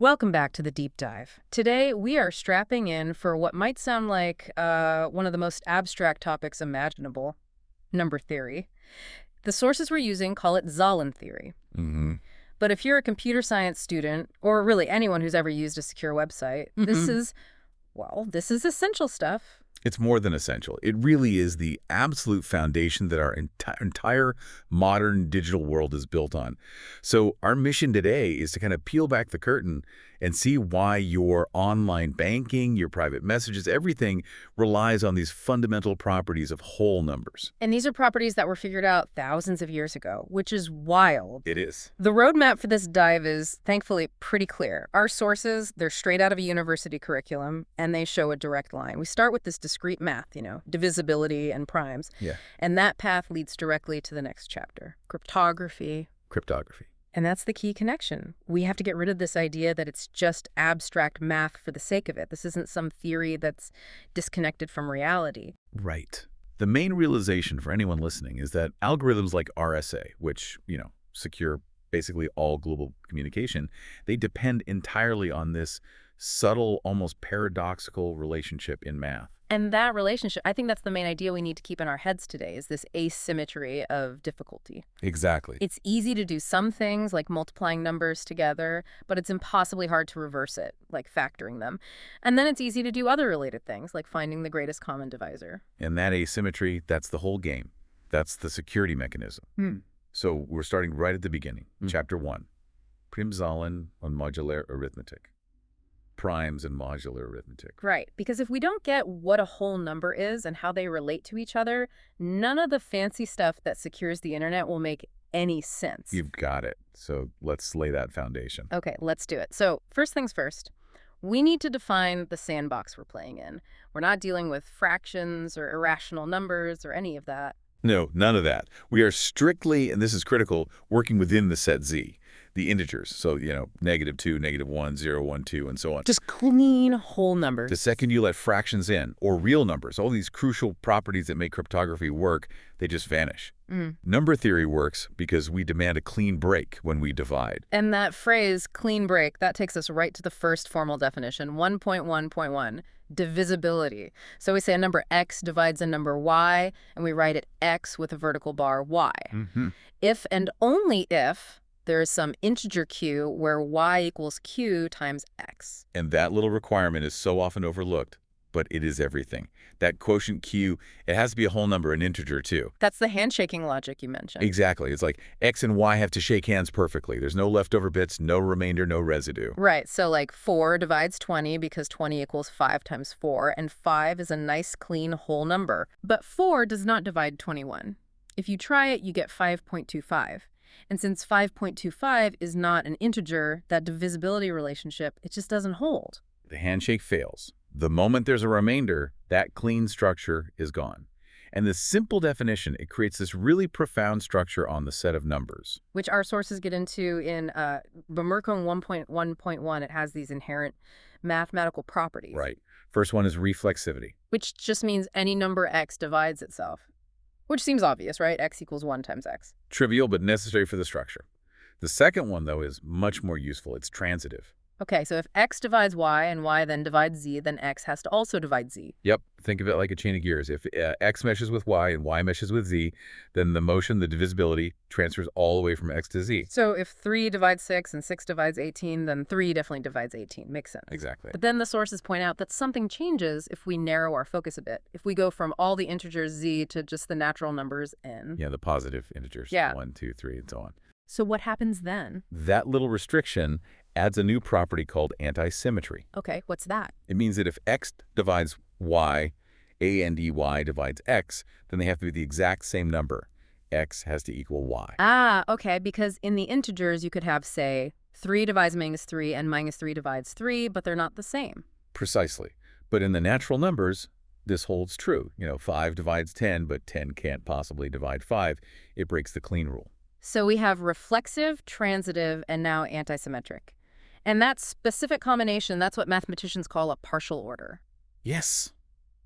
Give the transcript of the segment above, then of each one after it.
Welcome back to the deep dive. Today, we are strapping in for what might sound like one of the most abstract topics imaginable, number theory. The sources we're using call it Zahlen theory. Mm-hmm. But if you're a computer science student, or really anyone who's ever used a secure website, this is essential stuff. It's more than essential. It really is the absolute foundation that our entire modern digital world is built on. So our mission today is to kind of peel back the curtain and see why your online banking, your private messages, everything relies on these fundamental properties of whole numbers. And these are properties that were figured out thousands of years ago, which is wild. It is. The roadmap for this dive is, thankfully, pretty clear. Our sources, they're straight out of a university curriculum, and they show a direct line. We start with this discrete math, divisibility and primes. Yeah. And that path leads directly to the next chapter, cryptography. Cryptography. And that's the key connection. We have to get rid of this idea that it's just abstract math for the sake of it. This isn't some theory that's disconnected from reality. Right. The main realization for anyone listening is that algorithms like RSA, which, secure basically all global communication, they depend entirely on this subtle, almost paradoxical relationship in math. And that relationship, I think that's the main idea we need to keep in our heads today, is this asymmetry of difficulty. Exactly. It's easy to do some things, like multiplying numbers together, but it's impossibly hard to reverse it, like factoring them. And then it's easy to do other related things, like finding the greatest common divisor. And that asymmetry, that's the whole game. That's the security mechanism. So we're starting right at the beginning, Chapter 1, Primzahlen und modular arithmetic. Primes and modular arithmetic. Right, because if we don't get what a whole number is and how they relate to each other, none of the fancy stuff that secures the internet will make any sense. You've got it. So let's lay that foundation. Okay, let's do it. So first things first, we need to define the sandbox we're playing in. We're not dealing with fractions or irrational numbers or any of that. No, none of that. We are strictly, and this is critical, working within the set Z, the integers. So, -2, -1, 0, 1, 2, and so on. Just clean whole numbers. The second you let fractions in, or real numbers, all these crucial properties that make cryptography work, they just vanish. Number theory works because we demand a clean break when we divide. And that phrase, clean break, that takes us right to the first formal definition, 1.1.1, divisibility. So we say a number x divides a number y, and we write it x with a vertical bar y. If and only if there is some integer q where y equals q times x. And that little requirement is so often overlooked, but it is everything. That quotient q, it has to be a whole number, an integer too. That's the handshaking logic you mentioned. Exactly. It's like x and y have to shake hands perfectly. There's no leftover bits, no remainder, no residue. Right. So like 4 divides 20 because 20 equals 5 times 4, and 5 is a nice, clean, whole number. But 4 does not divide 21. If you try it, you get 5.25. And since 5.25 is not an integer, that divisibility relationship, it just doesn't hold. The handshake fails. The moment there's a remainder, that clean structure is gone. And this simple definition, it creates this really profound structure on the set of numbers. Which our sources get into in Bemerkung 1.1.1. It has these inherent mathematical properties. Right. First one is reflexivity. Which just means any number x divides itself. Which seems obvious, right? X equals 1 times x. Trivial, but necessary for the structure. The second one, though, is much more useful. It's transitive. Okay, so if x divides y and y then divides z, then x has to also divide z. Yep. Think of it like a chain of gears. If x meshes with y and y meshes with z, then the motion, the divisibility, transfers all the way from x to z. So if 3 divides 6 and 6 divides 18, then 3 definitely divides 18. Makes sense. Exactly. But then the sources point out that something changes if we narrow our focus a bit. If we go from all the integers z to just the natural numbers n. Yeah, the positive integers. Yeah. 1, 2, 3, and so on. So what happens then? That little restriction adds a new property called antisymmetry. Okay, what's that? It means that if x divides y, a and y divides x, then they have to be the exact same number. X has to equal y. Ah, okay, because in the integers you could have, say, 3 divides -3 and -3 divides 3, but they're not the same. Precisely. But in the natural numbers, this holds true. 5 divides 10, but 10 can't possibly divide 5. It breaks the clean rule. So we have reflexive, transitive, and now antisymmetric. And that specific combination, that's what mathematicians call a partial order. Yes.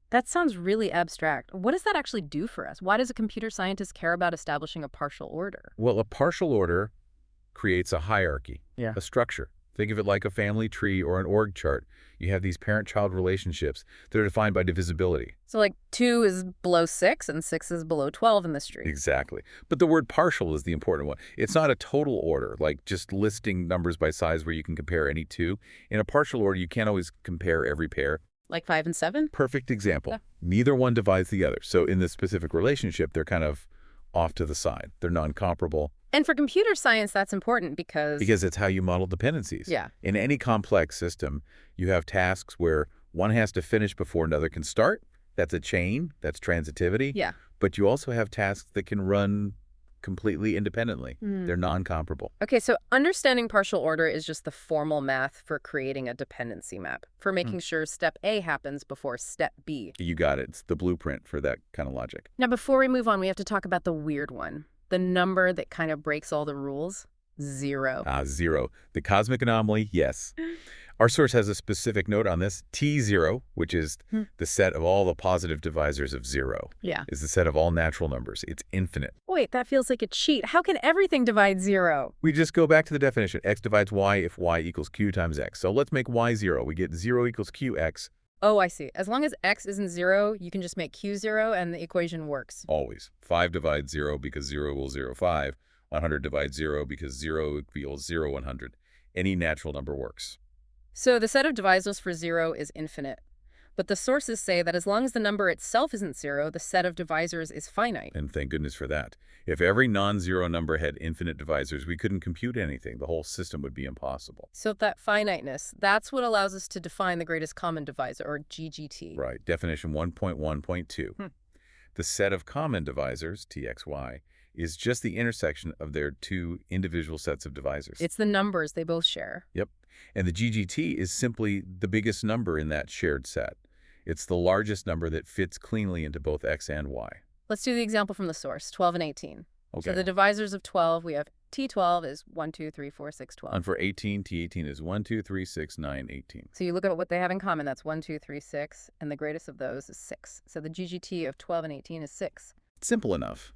That sounds really abstract. What does that actually do for us? Why does a computer scientist care about establishing a partial order? Well, a partial order creates a hierarchy, a structure. Think of it like a family tree or an org chart. You have these parent-child relationships that are defined by divisibility. So like 2 is below 6 and 6 is below 12 in this tree. Exactly. But the word partial is the important one. It's not a total order, like just listing numbers by size where you can compare any two. In a partial order, you can't always compare every pair. Like 5 and 7? Perfect example. Yeah. Neither one divides the other. So in this specific relationship, they're kind of off to the side. They're non-comparable. And for computer science, that's important because... Because it's how you model dependencies. Yeah. In any complex system, you have tasks where one has to finish before another can start. That's a chain. That's transitivity. Yeah. But you also have tasks that can run completely independently. They're non-comparable. Okay, so understanding partial order is just the formal math for creating a dependency map, for making sure step A happens before step B. You got it. It's the blueprint for that kind of logic. Now, before we move on, we have to talk about the weird one, the number that kind of breaks all the rules, 0. Zero. The cosmic anomaly, yes. Our source has a specific note on this. T0, which is the set of all the positive divisors of 0, Yeah. is the set of all natural numbers. It's infinite. Wait, that feels like a cheat. How can everything divide 0? We just go back to the definition. X divides y if y equals q times x. So let's make y 0. We get 0 equals qx. Oh, I see. As long as x isn't 0, you can just make q 0 and the equation works. Always. 5 divides 0 because 0 will 0, 5. 100 divides 0 because 0 equals 0, 100. Any natural number works. So the set of divisors for 0 is infinite. But the sources say that as long as the number itself isn't 0, the set of divisors is finite. And thank goodness for that. If every non-zero number had infinite divisors, we couldn't compute anything. The whole system would be impossible. So that finiteness, that's what allows us to define the greatest common divisor, or GGT. Right. Definition 1.1.2. The set of common divisors, TXY, is just the intersection of their two individual sets of divisors. It's the numbers they both share. Yep. And the GGT is simply the biggest number in that shared set. It's the largest number that fits cleanly into both x and y. Let's do the example from the source, 12 and 18. Okay. So the divisors of 12, we have T12 is 1, 2, 3, 4, 6, 12. And for 18, T18 is 1, 2, 3, 6, 9, 18. So you look at what they have in common, that's 1, 2, 3, 6, and the greatest of those is 6. So the GGT of 12 and 18 is 6. Simple enough.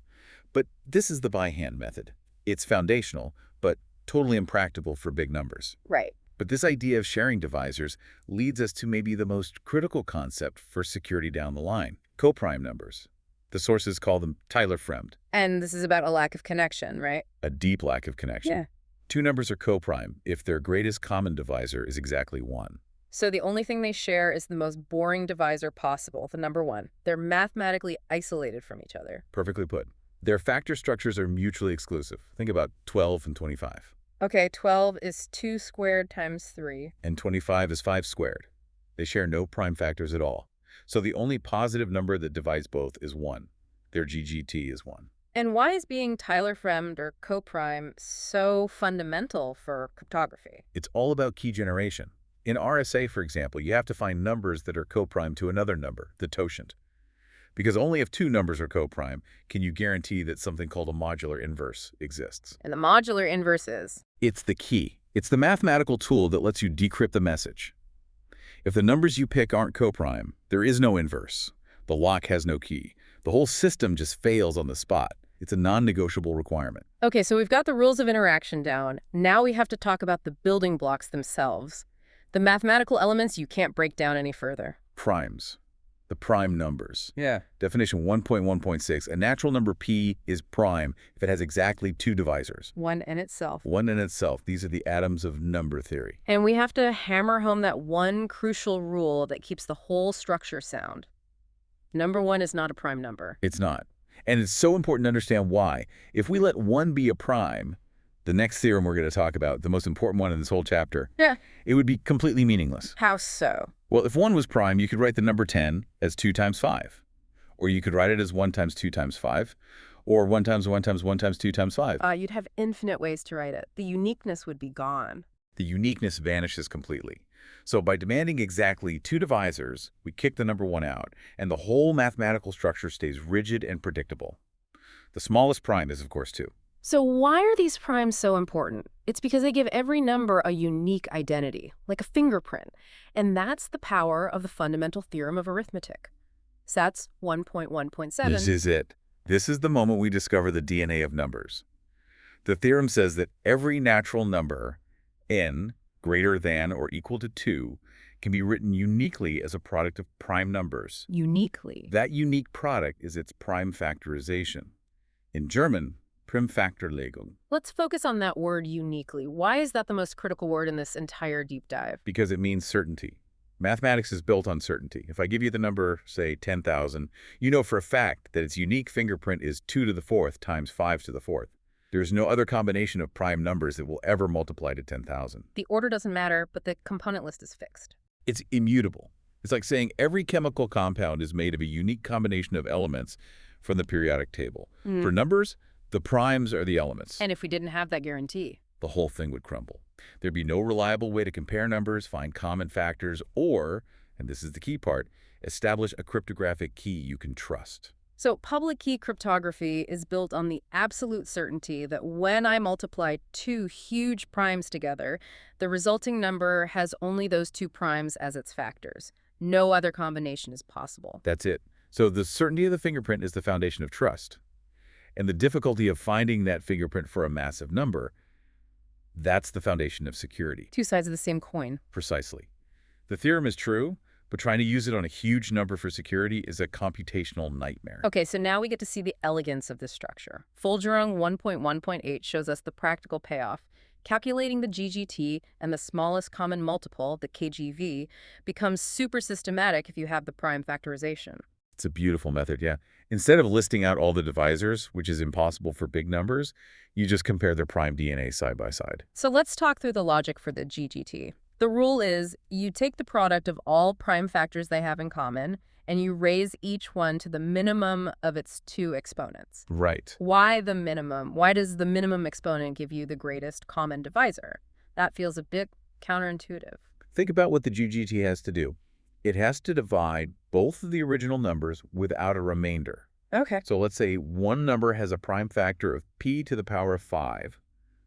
But this is the by hand method. It's foundational, but totally impractical for big numbers. Right. But this idea of sharing divisors leads us to maybe the most critical concept for security down the line, coprime numbers. The sources call them Tyler-Fremd. And this is about a lack of connection, right? A deep lack of connection. Yeah. Two numbers are coprime if their greatest common divisor is exactly 1. So the only thing they share is the most boring divisor possible, the number 1. They're mathematically isolated from each other. Perfectly put. Their factor structures are mutually exclusive. Think about 12 and 25. Okay, 12 is 2 squared times 3. And 25 is 5 squared. They share no prime factors at all. So the only positive number that divides both is 1. Their GGT is 1. And why is being Tyler-Fremd or coprime so fundamental for cryptography? It's all about key generation. In RSA, for example, you have to find numbers that are coprime to another number, the totient. Because only if two numbers are coprime can you guarantee that something called a modular inverse exists. And the modular inverse is? It's the key. It's the mathematical tool that lets you decrypt the message. If the numbers you pick aren't coprime, there is no inverse. The lock has no key. The whole system just fails on the spot. It's a non-negotiable requirement. Okay, so we've got the rules of interaction down. Now we have to talk about the building blocks themselves. The mathematical elements you can't break down any further. Primes. The prime numbers. Yeah. Definition 1.1.6. A natural number P is prime if it has exactly two divisors. 1 in itself. 1 in itself. These are the atoms of number theory. And we have to hammer home that one crucial rule that keeps the whole structure sound. Number 1 is not a prime number. It's not. And it's so important to understand why. If we let 1 be a prime, the next theorem we're going to talk about, the most important one in this whole chapter, it would be completely meaningless. How so? Well, if 1 was prime, you could write the number 10 as 2 times 5. Or you could write it as 1 times 2 times 5. Or 1 times 1 times 1 times 2 times 5. You'd have infinite ways to write it. The uniqueness would be gone. The uniqueness vanishes completely. So by demanding exactly two divisors, we kick the number 1 out, and the whole mathematical structure stays rigid and predictable. The smallest prime is, of course, 2. So why are these primes so important? It's because they give every number a unique identity, like a fingerprint. And that's the power of the fundamental theorem of arithmetic. SATS 1.1.7. This is it. This is the moment we discover the DNA of numbers. The theorem says that every natural number, n, greater than or equal to 2, can be written uniquely as a product of prime numbers. Uniquely. That unique product is its prime factorization. In German, Primfaktorlegung, Let's focus on that word uniquely. Why is that the most critical word in this entire deep dive? because it means certainty. Mathematics is built on certainty. If I give you the number, say, 10,000, you know for a fact that its unique fingerprint is 2 to the 4th times 5 to the 4th. There's no other combination of prime numbers that will ever multiply to 10,000. The order doesn't matter, but the component list is fixed. It's immutable. It's like saying every chemical compound is made of a unique combination of elements from the periodic table. For numbers, the primes are the elements. And if we didn't have that guarantee? The whole thing would crumble. There'd be no reliable way to compare numbers, find common factors, or, and this is the key part, establish a cryptographic key you can trust. So public key cryptography is built on the absolute certainty that when I multiply two huge primes together, the resulting number has only those two primes as its factors. No other combination is possible. That's it. So the certainty of the fingerprint is the foundation of trust. And the difficulty of finding that fingerprint for a massive number, that's the foundation of security. Two sides of the same coin. Precisely. The theorem is true, but trying to use it on a huge number for security is a computational nightmare. Okay, so now we get to see the elegance of this structure. Fulgerung 1.1.8 shows us the practical payoff. Calculating the GGT and the smallest common multiple, the KGV, becomes super systematic if you have the prime factorization. It's a beautiful method, yeah. Instead of listing out all the divisors, which is impossible for big numbers, you just compare their prime DNA side by side. So let's talk through the logic for the GGT. The rule is you take the product of all prime factors they have in common, and you raise each one to the minimum of its two exponents. Right. Why the minimum? Why does the minimum exponent give you the greatest common divisor? That feels a bit counterintuitive. Think about what the GGT has to do. It has to divide both of the original numbers without a remainder. Okay. So let's say one number has a prime factor of p to the power of 5,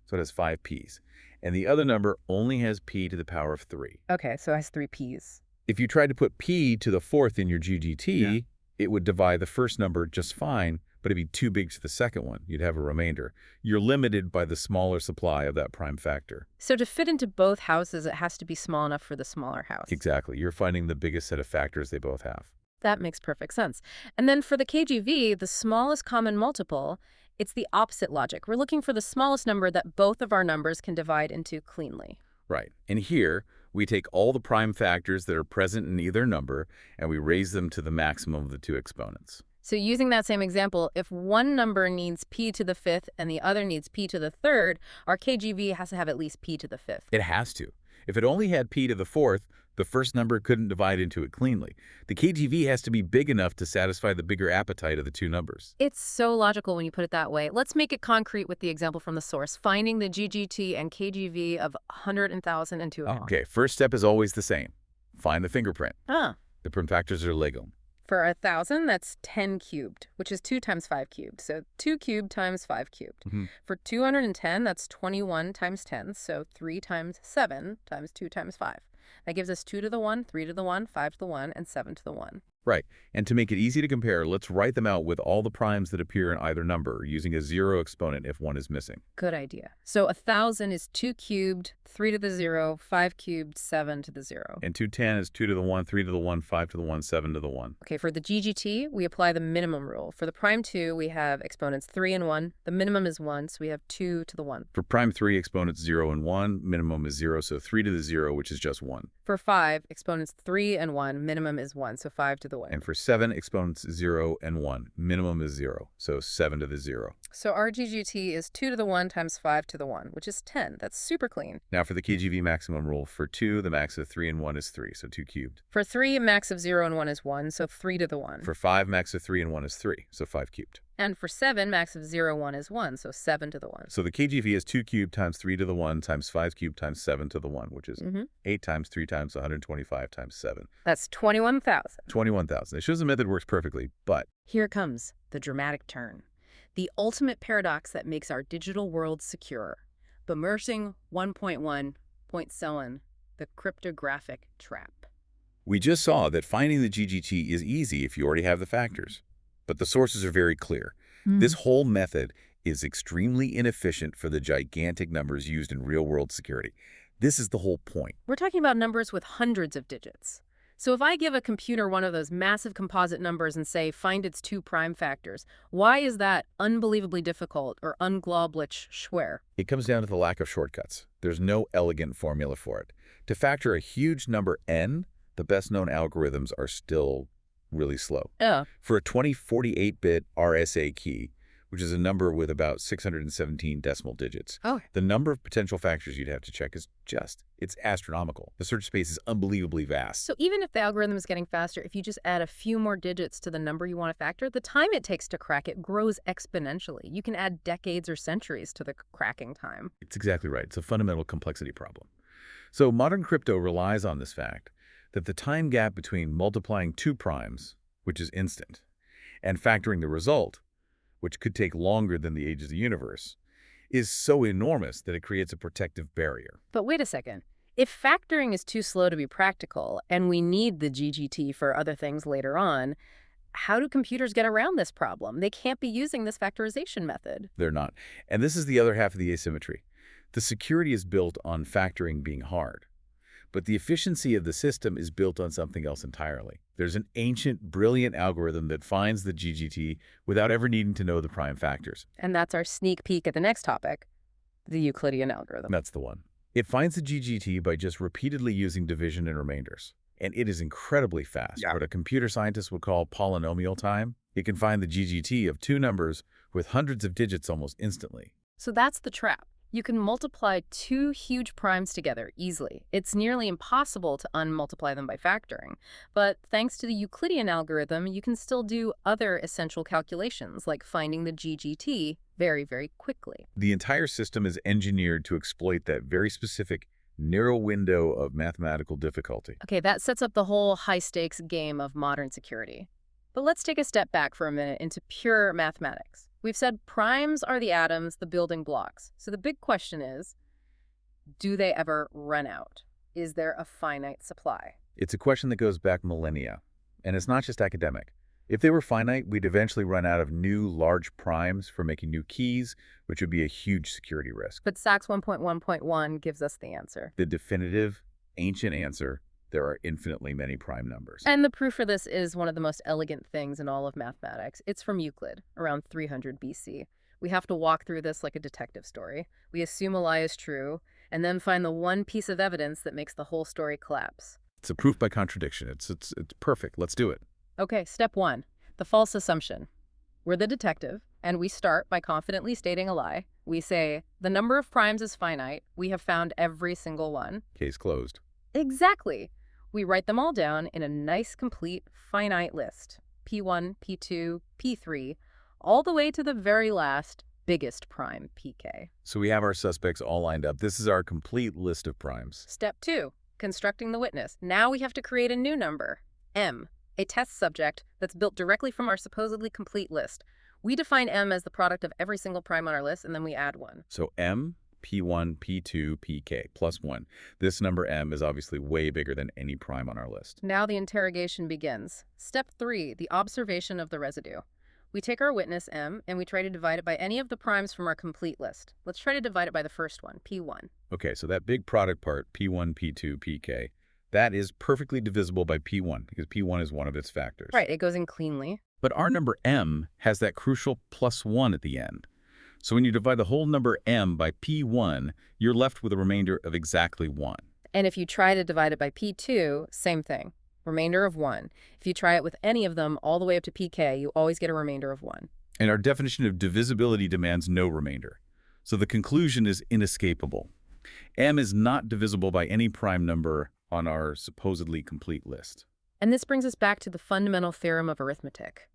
so it has 5 p's, and the other number only has p to the power of 3. Okay, so it has 3 p's. If you tried to put p to the 4th in your GGT, it would divide the first number just fine, but it'd be too big to the second one. You'd have a remainder. You're limited by the smaller supply of that prime factor. So to fit into both houses, it has to be small enough for the smaller house. Exactly. You're finding the biggest set of factors they both have. That makes perfect sense. And then for the KGV, the smallest common multiple, it's the opposite logic. We're looking for the smallest number that both of our numbers can divide into cleanly. Right. And here, we take all the prime factors that are present in either number, and we raise them to the maximum of the two exponents. So using that same example, if one number needs p to the 5th and the other needs p to the 3rd, our KGV has to have at least p to the 5th. It has to. If it only had p to the 4th, the first number couldn't divide into it cleanly. The KGV has to be big enough to satisfy the bigger appetite of the two numbers. It's so logical when you put it that way. Let's make it concrete with the example from the source, finding the GGT and KGV of 100 and 1,000 and 2. Okay, first step is always the same. Find the fingerprint. Ah. The prime factors are Lego. For 1,000, that's 10 cubed, which is 2 times 5 cubed. So 2 cubed times 5 cubed. For 210, that's 21 times 10. So 3 times 7 times 2 times 5. That gives us 2 to the 1, 3 to the 1, 5 to the 1, and 7 to the 1. Right. And to make it easy to compare, let's write them out with all the primes that appear in either number, using a 0 exponent if one is missing. Good idea. So 1,000 is 2 cubed, 3 to the 0, 5 cubed, 7 to the 0. And 210 is 2 to the 1, 3 to the 1, 5 to the 1, 7 to the 1. Okay, for the GGT, we apply the minimum rule. For the prime 2, we have exponents 3 and 1. The minimum is 1, so we have 2 to the 1. For prime 3, exponents 0 and 1, minimum is 0, so 3 to the 0, which is just 1. For 5, exponents 3 and 1, minimum is 1, so 5 to the 1. And for 7, exponents 0 and 1, minimum is 0, so 7 to the 0. So our GGT is 2 to the 1 times 5 to the 1, which is 10. That's super clean. Now for the KGV maximum rule, for 2, the max of 3 and 1 is 3, so 2 cubed. For 3, max of 0 and 1 is 1, so 3 to the 1. For 5, max of 3 and 1 is 3, so 5 cubed. And for 7, max of 0, 1 is 1, so 7 to the 1. So the KGV is 2 cubed times 3 to the 1 times 5 cubed times 7 to the 1, which is 8 times 3 times 125 times 7. That's 21,000. 21,000. It shows the method works perfectly, but Here comes the dramatic turn. The ultimate paradox that makes our digital world secure. Bemerkung 1.1.7, the cryptographic trap. we just saw that finding the GGT is easy if you already have the factors. But the sources are very clear. This whole method is extremely inefficient for the gigantic numbers used in real-world security. This is the whole point. We're talking about numbers with hundreds of digits. So if I give a computer one of those massive composite numbers and say, find its two prime factors, why is that unbelievably difficult or unglaublich schwer? It comes down to the lack of shortcuts. There's no elegant formula for it. To factor a huge number n, the best-known algorithms are still really slow. Yeah. For a 2048-bit RSA key, which is a number with about 617 decimal digits, Oh. the number of potential factors you'd have to check is it's astronomical. The search space is unbelievably vast. So even if the algorithm is getting faster, if you just add a few more digits to the number you want to factor, the time it takes to crack it grows exponentially. You can add decades or centuries to the cracking time. It's exactly right. It's a fundamental complexity problem. So modern crypto relies on this fact that the time gap between multiplying two primes, which is instant, and factoring the result, which could take longer than the age of the universe, is so enormous that it creates a protective barrier. But wait a second. If factoring is too slow to be practical, and we need the GGT for other things later on, how do computers get around this problem? They can't be using this factorization method. They're not. And this is the other half of the asymmetry. The security is built on factoring being hard, but the efficiency of the system is built on something else entirely. There's an ancient, brilliant algorithm that finds the GGT without ever needing to know the prime factors. And that's our sneak peek at the next topic, the Euclidean algorithm. That's the one. It finds the GGT by just repeatedly using division and remainders. And it is incredibly fast. What a computer scientist would call polynomial time. It can find the GGT of two numbers with hundreds of digits almost instantly. So that's the trap. You can multiply two huge primes together easily. It's nearly impossible to unmultiply them by factoring. But thanks to the Euclidean algorithm, you can still do other essential calculations, like finding the GGT very, very quickly. The entire system is engineered to exploit that very specific narrow window of mathematical difficulty. Okay, that sets up the whole high-stakes game of modern security. But let's take a step back for a minute into pure mathematics. We've said primes are the atoms, the building blocks. So the big question is, do they ever run out? Is there a finite supply? It's a question that goes back millennia, and it's not just academic. If they were finite, we'd eventually run out of new large primes for making new keys, which would be a huge security risk. But Sachs 1.1.1 gives us the answer. The definitive, ancient answer: there are infinitely many prime numbers. And the proof for this is one of the most elegant things in all of mathematics. It's from Euclid, around 300 BC. We have to walk through this like a detective story. We assume a lie is true, and then find the one piece of evidence that makes the whole story collapse. It's a proof by contradiction. It's perfect. Let's do it. Okay, step one, the false assumption. We're the detective, and we start by confidently stating a lie. We say, the number of primes is finite. We have found every single one. Case closed. Exactly. We write them all down in a nice, complete, finite list. P1, P2, P3, all the way to the very last, biggest prime, PK. So we have our suspects all lined up. This is our complete list of primes. Step two, constructing the witness. Now we have to create a new number, M, a test subject that's built directly from our supposedly complete list. We define M as the product of every single prime on our list, and then we add one. So M, P1, P2, PK, plus 1. This number M is obviously way bigger than any prime on our list. Now the interrogation begins. Step 3, the observation of the residue. We take our witness M and we try to divide it by any of the primes from our complete list. Let's try to divide it by the first one, P1. Okay, so that big product part, P1, P2, PK, that is perfectly divisible by P1 because P1 is one of its factors. Right, it goes in cleanly. But our number M has that crucial plus 1 at the end. So when you divide the whole number M by P1, you're left with a remainder of exactly 1. And if you try to divide it by P2, same thing, remainder of 1. If you try it with any of them all the way up to PK, you always get a remainder of 1. And our definition of divisibility demands no remainder. So the conclusion is inescapable. M is not divisible by any prime number on our supposedly complete list. And this brings us back to the fundamental theorem of arithmetic.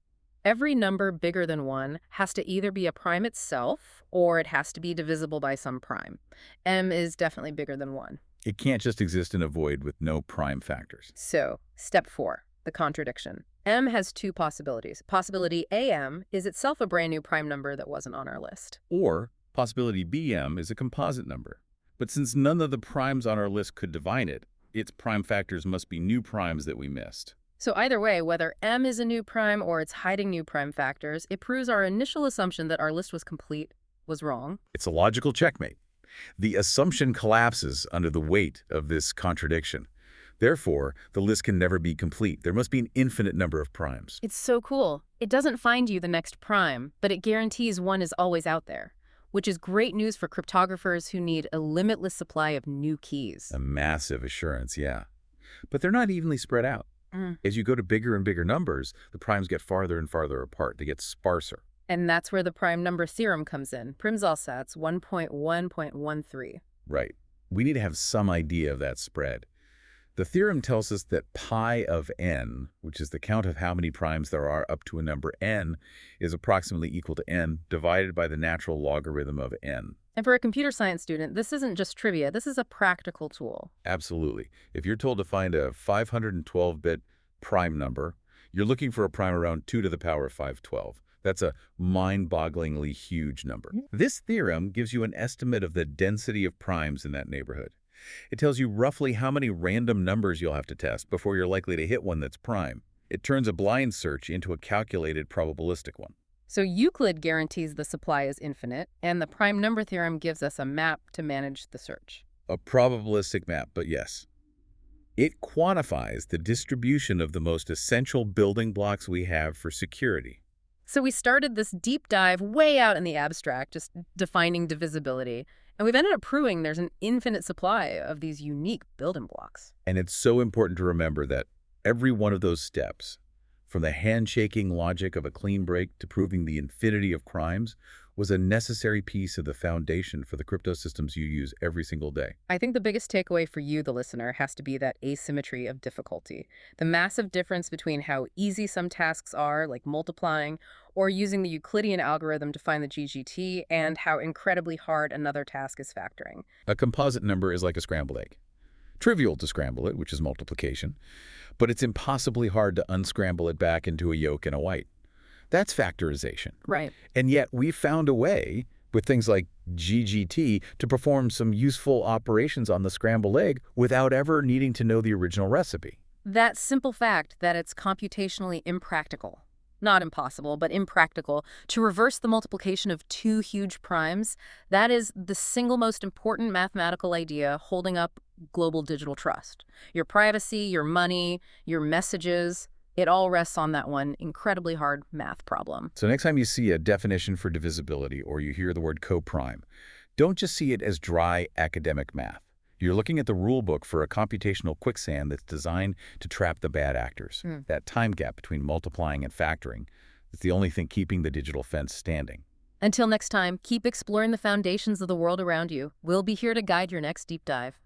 Every number bigger than 1 has to either be a prime itself or it has to be divisible by some prime. M is definitely bigger than 1. It can't just exist in a void with no prime factors. So, step 4, the contradiction. M has two possibilities. Possibility AM is itself a brand new prime number that wasn't on our list. Or possibility BM is a composite number. But since none of the primes on our list could divine it, its prime factors must be new primes that we missed. So either way, whether M is a new prime or it's hiding new prime factors, it proves our initial assumption that our list was complete was wrong. It's a logical checkmate. The assumption collapses under the weight of this contradiction. Therefore, the list can never be complete. There must be an infinite number of primes. It's so cool. It doesn't find you the next prime, but it guarantees one is always out there, which is great news for cryptographers who need a limitless supply of new keys. A massive assurance, yeah. But they're not evenly spread out. Mm. As you go to bigger and bigger numbers, the primes get farther and farther apart. They get sparser. And that's where the prime number theorem comes in. Primsallsatz 1.1.13. Right. We need to have some idea of that spread. The theorem tells us that pi of n, which is the count of how many primes there are up to a number n, is approximately equal to n divided by the natural logarithm of n. And for a computer science student, this isn't just trivia. This is a practical tool. Absolutely. If you're told to find a 512-bit prime number, you're looking for a prime around 2 to the power of 512. That's a mind-bogglingly huge number. This theorem gives you an estimate of the density of primes in that neighborhood. It tells you roughly how many random numbers you'll have to test before you're likely to hit one that's prime. It turns a blind search into a calculated probabilistic one. So Euclid guarantees the supply is infinite, and the prime number theorem gives us a map to manage the search. A probabilistic map, but yes. It quantifies the distribution of the most essential building blocks we have for security. So we started this deep dive way out in the abstract, just defining divisibility, and we've ended up proving there's an infinite supply of these unique building blocks. And it's so important to remember that every one of those steps, from the handshaking logic of a clean break to proving the infinity of crimes, was a necessary piece of the foundation for the crypto systems you use every single day. I think the biggest takeaway for you, the listener, has to be that asymmetry of difficulty. The massive difference between how easy some tasks are, like multiplying, or using the Euclidean algorithm to find the GGT, and how incredibly hard another task is factoring. A composite number is like a scrambled egg. Trivial to scramble it, which is multiplication, but it's impossibly hard to unscramble it back into a yolk and a white. That's factorization. Right. And yet we found a way, with things like GGT, to perform some useful operations on the scrambled egg without ever needing to know the original recipe. That simple fact that it's computationally impractical, not impossible, but impractical, to reverse the multiplication of two huge primes, that is the single most important mathematical idea holding up global digital trust. Your privacy, your money, your messages, it all rests on that one incredibly hard math problem. So next time you see a definition for divisibility or you hear the word coprime, don't just see it as dry academic math. You're looking at the rule book for a computational quicksand that's designed to trap the bad actors. That time gap between multiplying and factoring is the only thing keeping the digital fence standing. Until next time, keep exploring the foundations of the world around you. We'll be here to guide your next deep dive.